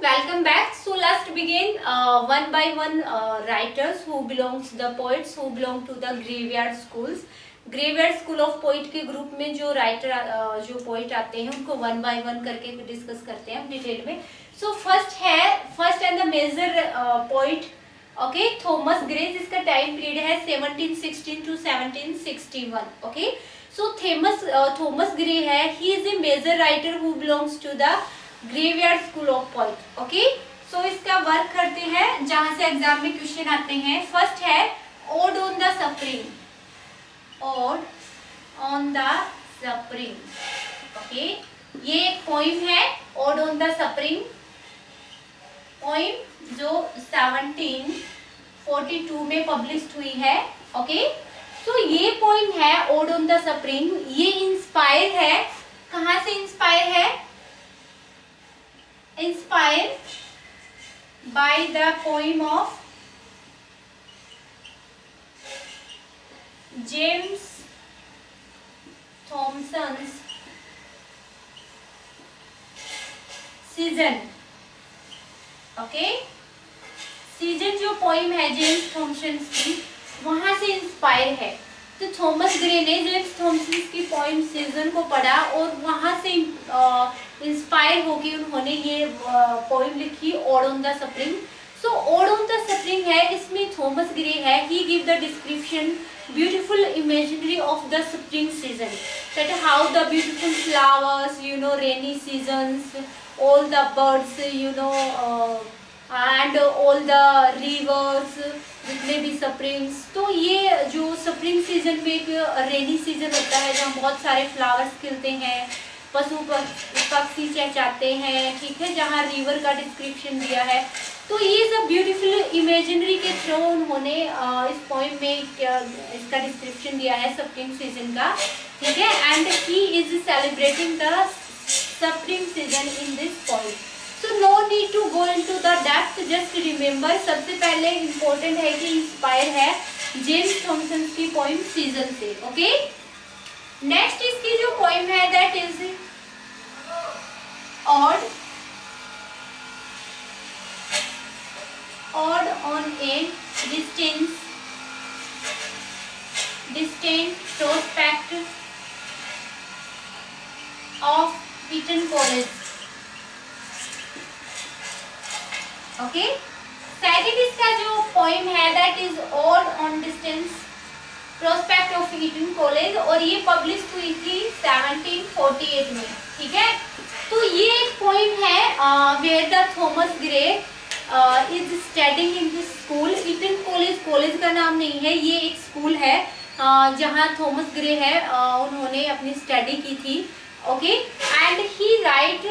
welcome back. So let's begin one by one writers who belongs the poets who belong to the graveyard schools. Graveyard school of poet के group में जो writer जो poet आते हैं उनको one by one करके discuss करते हैं डिटेल में. So first and the major poet okay Thomas Gray, जिसका टाइम पीरियड है 1716 to 1761. Okay so Thomas Gray है, he is a major writer who belongs to the graveyard school of poet. Okay so इसका work करते हैं जहां से exam में question आते हैं. फर्स्ट है odd on the suffering, odd on the suffering. Okay ये एक पोइम है odd on the suffering, poem जो 1742 में पब्लिश हुई है. ओके तो ये पोइम है ओड ऑन द सफरिंग. ये इंस्पायर है, कहां से इंस्पायर है? Inspire by the poem of James Thomson's season. Okay season जो पोइम है जेम्स थॉमसन की, वहां से इंस्पायर है. तो थॉमस ग्रे ने जेम्स थॉमसन की पोइम सीजन को पढ़ा और वहां से इंस्पायर होकर उन्होंने ये पोइम लिखी ode on the suffering. So ode on the suffering है, इसमें थॉमस ग्रे है, he give the description beautiful imagery of the spring season, that how the beautiful flowers, rainy seasons, all the birds, and all the rivers, जितने भी springs. तो ये जो spring season में एक रेनी सीजन होता है जहाँ बहुत सारे फ्लावर्स खिलते हैं, पशु पक्षी चहचहाते हैं, ठीक है, जहाँ रिवर का डिस्क्रिप्शन दिया है. तो ये सब ब्यूटीफुल इमेजिनरी के थ्रू उन्होंने इस पोइम में इसका डिस्क्रिप्शन दिया है स्प्रिंग सीजन का, ठीक है. And he is celebrating the spring season in this poem. So no need to go into the depth, just remember. सबसे पहले इम्पोर्टेंट है कि इंस्पायर है जेम्स थॉमसन की पोइम सीजन से. ओके नेक्स्ट इसकी जो पोइम है that is ode on a distant prospect of Eton College. Okay second इसका जो पोइम है that is ode on distance prospect of Eton College, और ये पब्लिश हुई थी 1748 में, ठीक है. तो ये एक पोइम है where the Thomas Gray is studying in this school. Eton College का नाम नहीं है, ये एक स्कूल है जहाँ थॉमस ग्रे है उन्होंने अपनी स्टडी की थी. Okay and he write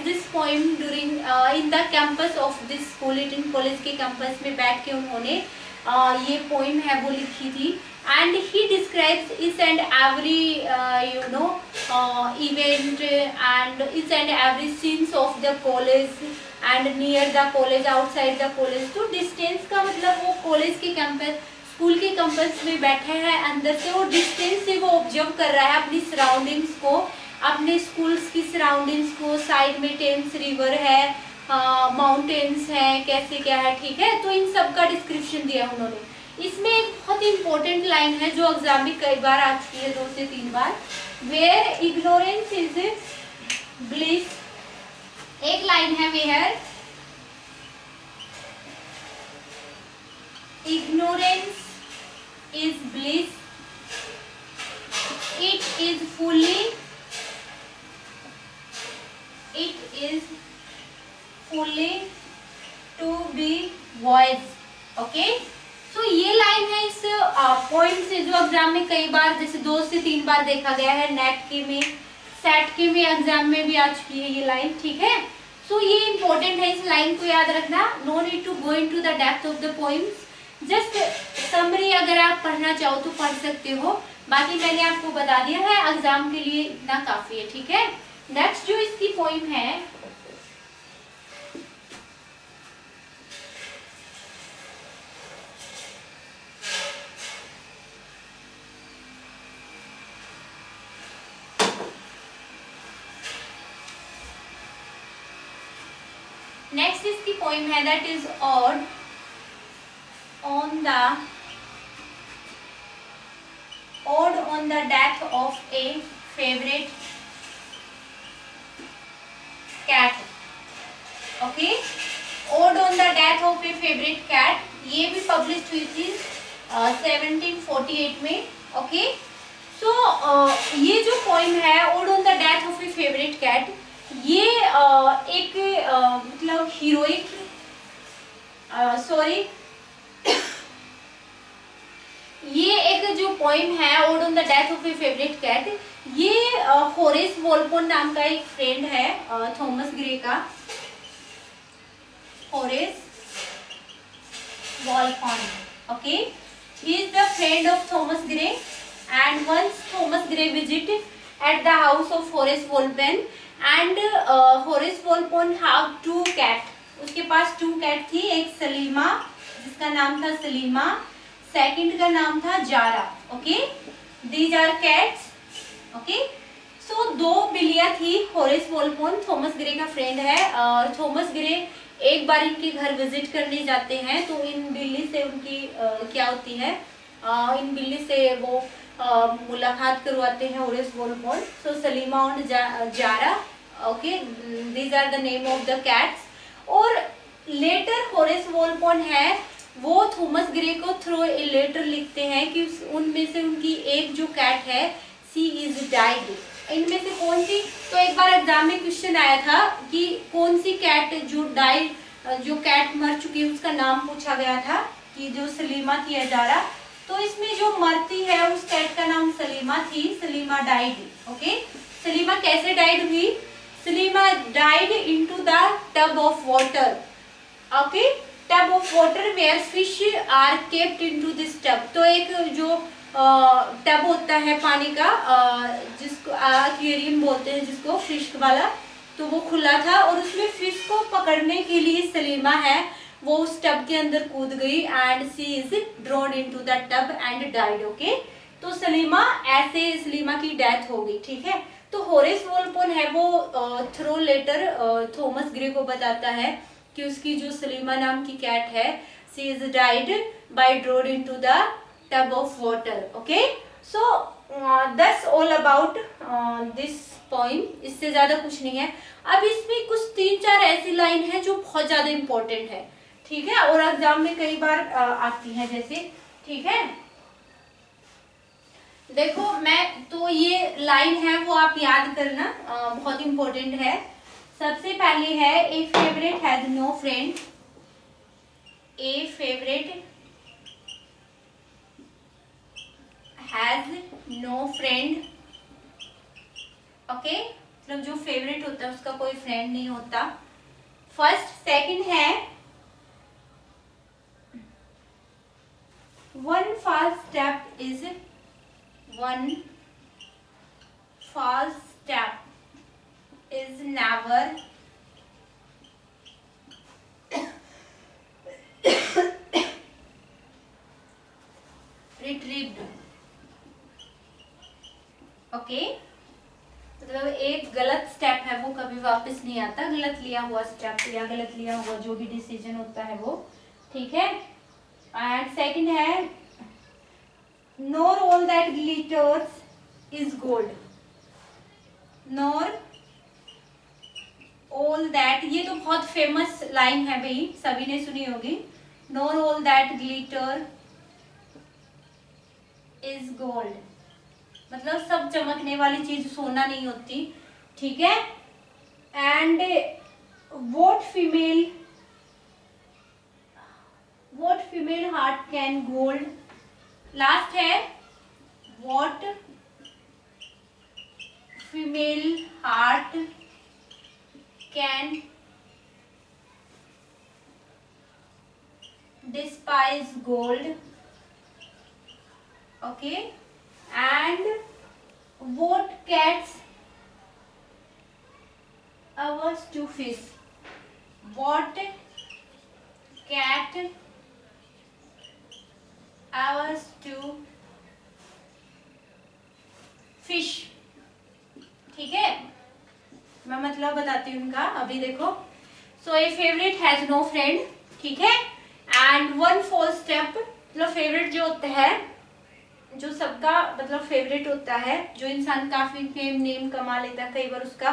this poem during in the campus of this school. Eton College के कैंपस में बैठ के उन्होंने ये पोइम है वो लिखी थी. And he describes each and every event and each and every scenes of the college and near the college, outside the college. तो डिस्टेंस का मतलब वो कॉलेज के कैंपस, स्कूल के कैंपस में बैठे हैं अंदर से, वो डिस्टेंस से वो ऑब्जर्व कर रहा है अपनी सराउंडिंग्स को, अपने स्कूल्स की सराउंडिंग्स को. साइड में टेम्स रिवर है, माउंटेन्स हैं, कैसे क्या है, ठीक है. तो इन सब का डिस्क्रिप्शन दिया उन्होंने. इसमें एक बहुत इंपॉर्टेंट लाइन है जो एग्जाम में कई बार आ चुकी है, 2 से 3 बार. Where ignorance is bliss. एक लाइन है where ignorance is bliss, it is fully to be wise. Okay तो ये लाइन है इस पॉइंट से जो एग्जाम में कई बार जैसे 2 से 3 बार देखा गया है. नेट के में, सेट के में, एग्जाम में भी आ चुकी है ये लाइन, ठीक है. सो ये इंपॉर्टेंट है, इस लाइन को याद रखना. No need to go into the depth of the poems, just summary अगर आप पढ़ना चाहो तो पढ़ सकते हो. बाकी मैंने आपको बता दिया है, एग्जाम के लिए इतना काफी है, ठीक है. नेक्स्ट जो इसकी पोइम है नेक्स्ट इसकी पोइम है that is ode on the death of a favourite cat. Okay, ode on the death of a favourite cat, ये भी पब्लिश हुई थी 1748 में। ओके, सो ये जो पोइम है ode on the death of a favourite cat, ये एक मतलब हीरोइक सॉरी ये एक जो पोइम है ode on the death of a favourite cat, ये होरेस वॉलपोन नाम का एक फ्रेंड है थॉमस ग्रे का, Horace Walpole. Okay, he is the friend of Thomas Gray and once Thomas Gray visited at the house of Horace Walpole and Horace Walpole have two cat, उसके पास 2 cat थी, एक सलीमा जिसका नाम था Salima, second का नाम था Zara. Okay, these are cats. Okay, so 2 बिल्लियां थी। होरेस वॉलपोल थॉमस ग्रे का फ्रेंड है, थॉमस ग्रे एक बार इनके घर विजिट करने जाते हैं तो इन बिल्ली से उनकी क्या होती है, इन बिल्ली से वो मुलाकात करवाते हैं होरेस वॉलपोल। सो सलीमा और Zara, okay, these are the name of the cats. और लेटर होरेस वॉलपोल है वो थॉमस ग्रे को थ्रू ए लेटर लिखते हैं कि उनमें से उनकी एक जो कैट है सी इज डाइड। इनमें से कौन सी, तो एक बार एग्जाम में क्वेश्चन आया था कि कौन सी कैट जो डाइड, जो कैट मर चुकी है उसका नाम पूछा गया था कि जो सलीमा थी या जारा, तो इसमें जो मरती है उस कैट का नाम सलीमा थी, सलीमा डाइड। ओके, सलीमा कैसे डाइड हुई, Selima died into the tub of water. Okay, tub of water where fish are kept into this tub. तो एक जो टब होता है पानी का, जिसको एक्वेरियम बोलते हैं, जिसको फिश वाला, तो वो खुला था और उसमें फिश को पकड़ने के लिए सलीमा है वो उस टब के अंदर कूद गई and she is drawn into the tub and died. Okay, तो सलीमा ऐसे सलीमा की डेथ हो गई। ठीक है, तो होरेस वॉलपोल है वो थ्रू लेटर थॉमस ग्रे को बताता है कि उसकी जो सलीमा नाम की कैट है she is died by drawn into the tub of water. Okay, so that's all about this poem, इससे ज्यादा कुछ नहीं है। अब इसमें कुछ 3-4 ऐसी लाइन है जो बहुत ज्यादा इंपॉर्टेंट है। ठीक है, और एग्जाम में कई बार आती है जैसे। ठीक है, देखो मैं तो ये लाइन है वो आप याद करना, बहुत इंपॉर्टेंट है। सबसे पहले है a favourite has no friend, a favourite has no friend. Okay, मतलब जो फेवरेट होता है उसका कोई फ्रेंड नहीं होता, फर्स्ट। सेकंड है one false step is never retrieved। Okay, मतलब एक गलत स्टेप है वो कभी वापस नहीं आता, गलत लिया हुआ स्टेप या गलत लिया हुआ जो भी डिसीजन होता है वो। ठीक है, एंड सेकंड है nor all that glitters is gold, nor all that, ये तो बहुत फेमस लाइन है भाई, सभी ने सुनी होगी। Nor all that glitter is gold, मतलब सब चमकने वाली चीज सोना नहीं होती। ठीक है, and what female heart can gold, last है what female heart can despise gold. Okay, and what cats averse to fish, what cat averse to fish। ठीक है, मैं मतलब बताती हूँ उनका, अभी देखो। So a favourite has no friend, ठीक है। एंड वन फॉल्स स्टेप, मतलब फेवरेट जो होता है, जो सबका मतलब फेवरेट होता है, जो इंसान काफी फेम नेम कमा लेता है, कई बार उसका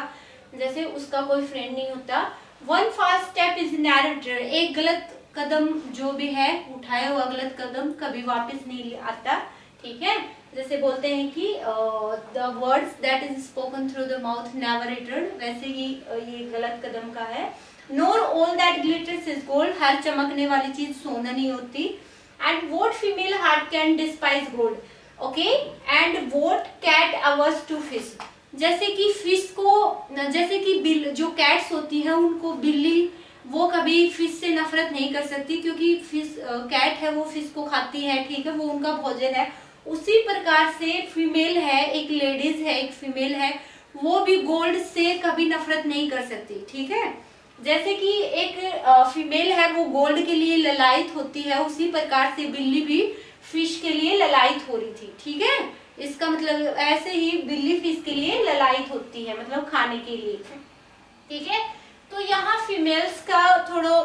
जैसे उसका कोई फ्रेंड नहीं होता। One fast step is narrator, एक गलत कदम जो भी है, उठाया हुआ गलत कदम कभी वापस नहीं आता, ठीक है। जैसे बोलते हैं कि the words that is spoken through the mouth never return, वैसे ही ये गलत कदम का है। Nor all that glitters is gold, हर चमकने वाली चीज सोना नहीं होती। And what female heart can despise gold, okay. And what cat averse to fish, जैसे कि फिश को, जैसे कि बिल जो कैट्स होती हैं उनको बिल्ली वो कभी फिश से नफरत नहीं कर सकती, क्योंकि फिश कैट है वो फिश को खाती है, ठीक है, वो उनका भोजन है। उसी प्रकार से फीमेल है, एक लेडीज है, एक फीमेल है, वो भी गोल्ड से कभी नफरत नहीं कर सकती, ठीक है। जैसे कि एक फीमेल है वो गोल्ड के लिए ललायत होती है, उसी प्रकार से बिल्ली भी फिश के लिए ललायत हो रही थी, ठीक है। इसका मतलब ऐसे ही बिल्ली फिश के लिए ललायत होती है, मतलब खाने के लिए, ठीक है। तो यहाँ फीमेल्स का थोड़ा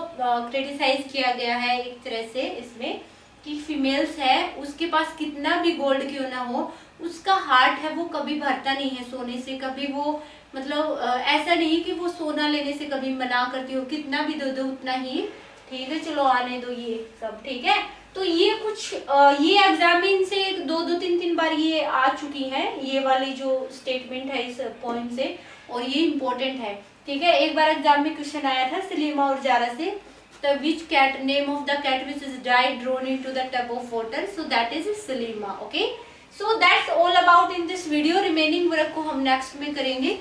क्रिटिसाइज किया गया है एक तरह से इसमें, कि फीमेल्स है उसके पास कितना भी गोल्ड क्यों ना हो, उसका हार्ट है वो कभी भरता नहीं है सोने से, कभी वो मतलब ऐसा नहीं कि वो सोना लेने से कभी मना करती हो, कितना भी दो दो उतना ही, ठीक है, चलो आने दो ये सब, ठीक है। तो ये कुछ ये एग्जाम में इनसे दो दो तीन तीन बार ये आ चुकी है, ये वाली जो स्टेटमेंट है इस पॉइंट से, और ये इम्पोर्टेंट है, ठीक है। एक बार एग्जाम में क्वेश्चन आया था सलीमा और जारा से, the which cat, name of the cat which is died drawn into the tub of water, so that is Salima, okay। So that's all about in this video, remaining work को हम next में करेंगे।